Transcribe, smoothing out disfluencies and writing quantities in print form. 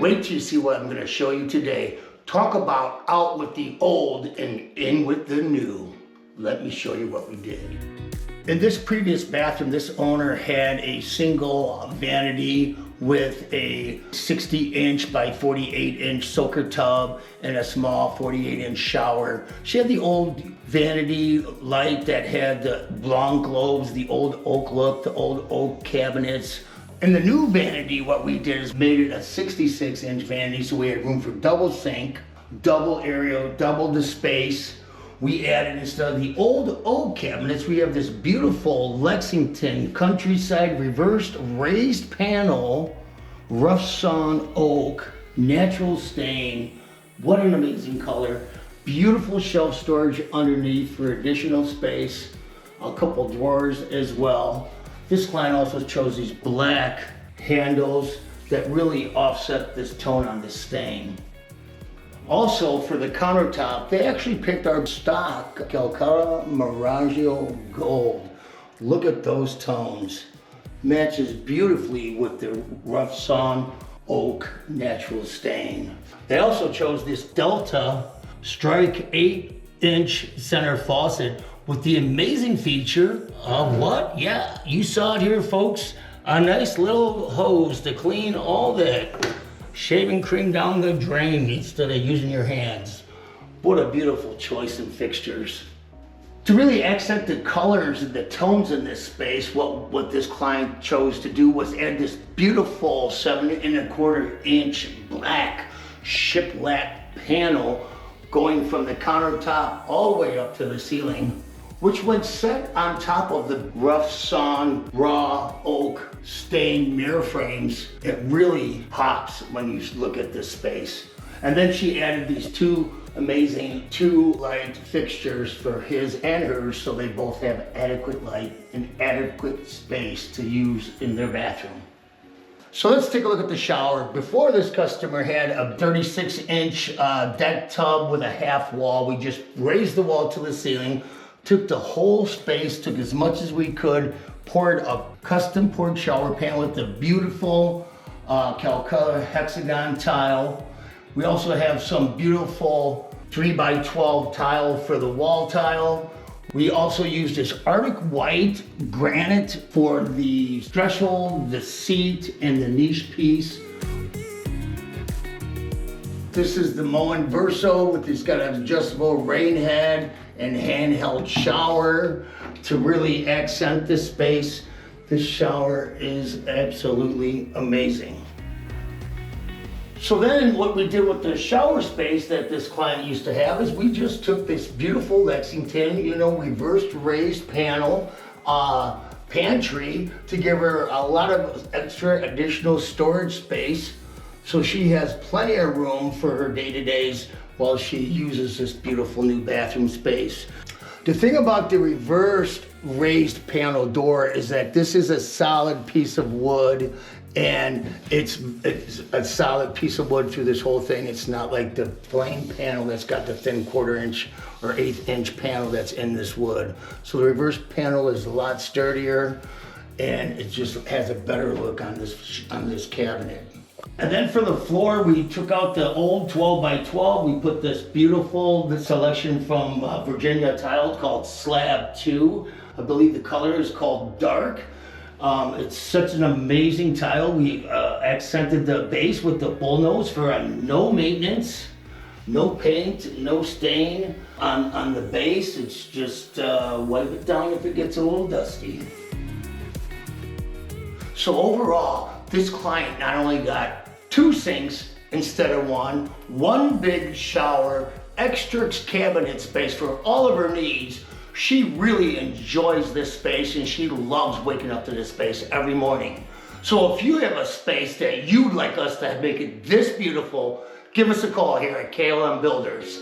wait till you see what I'm gonna show you today. Talk about out with the old and in with the new. Let me show you what we did. In this previous bathroom, this owner had a single vanity with a 60-inch by 48-inch soaker tub and a small 48-inch shower. She had the old vanity light that had the long globes, the old oak look, the old oak cabinets. In the new vanity, what we did is made it a 66-inch vanity, so we had room for double sink, double aerial, double the space. We added, instead of the old oak cabinets, we have this beautiful Lexington countryside reversed raised panel, rough sawn oak, natural stain. What an amazing color. Beautiful shelf storage underneath for additional space. A couple drawers as well. This client also chose these black handles that really offset this tone on this stain. Also, for the countertop, they actually picked our stock Calcutta Miragio Gold. Look at those tones. Matches beautifully with the rough sawn oak natural stain. They also chose this Delta Strike 8-inch center faucet with the amazing feature of what? Yeah, you saw it here, folks. A nice little hose to clean all that shaving cream down the drain instead of using your hands. What a beautiful choice in fixtures. To really accent the colors and the tones in this space, what this client chose to do was add this beautiful 7¼ inch black shiplap panel going from the countertop all the way up to the ceiling, which when set on top of the rough sawn raw oak stained mirror frames, it really pops when you look at this space. And then she added these two amazing 2 light fixtures for his and hers, so they both have adequate light and adequate space to use in their bathroom. So let's take a look at the shower. Before, this customer had a 36-inch deck tub with a half wall. We just raised the wall to the ceiling, took the whole space, took as much as we could, poured a custom poured shower panel with the beautiful Calcutta hexagon tile. We also have some beautiful 3x12 tile for the wall tile. We also used this Arctic white granite for the threshold, the seat, and the niche piece. This is the Moen Verso with it's got an adjustable rain head and handheld shower to really accent this space. This shower is absolutely amazing. So then what we did with the shower space that this client used to have is we just took this beautiful Lexington, reversed raised panel, pantry to give her a lot of extra additional storage space. So she has plenty of room for her day-to-days while she uses this beautiful new bathroom space. The thing about the reversed raised panel door is that this is a solid piece of wood, and it's a solid piece of wood through this whole thing. It's not like the plain panel that's got the thin 1/4 inch or 1/8 inch panel that's in this wood. So the reverse panel is a lot sturdier, and it just has a better look on this cabinet. And then for the floor, we took out the old 12x12. We put this selection from Virginia tile called Slab 2. I believe the color is called Dark. It's such an amazing tile. We accented the base with the bullnose for a no maintenance, no paint, no stain on the base. It's just wipe it down if it gets a little dusty. So overall, this client not only got 2 sinks instead of one big shower, extra cabinet space for all of her needs. She really enjoys this space, and she loves waking up to this space every morning. So if you have a space that you'd like us to make it this beautiful, give us a call here at KLM Builders.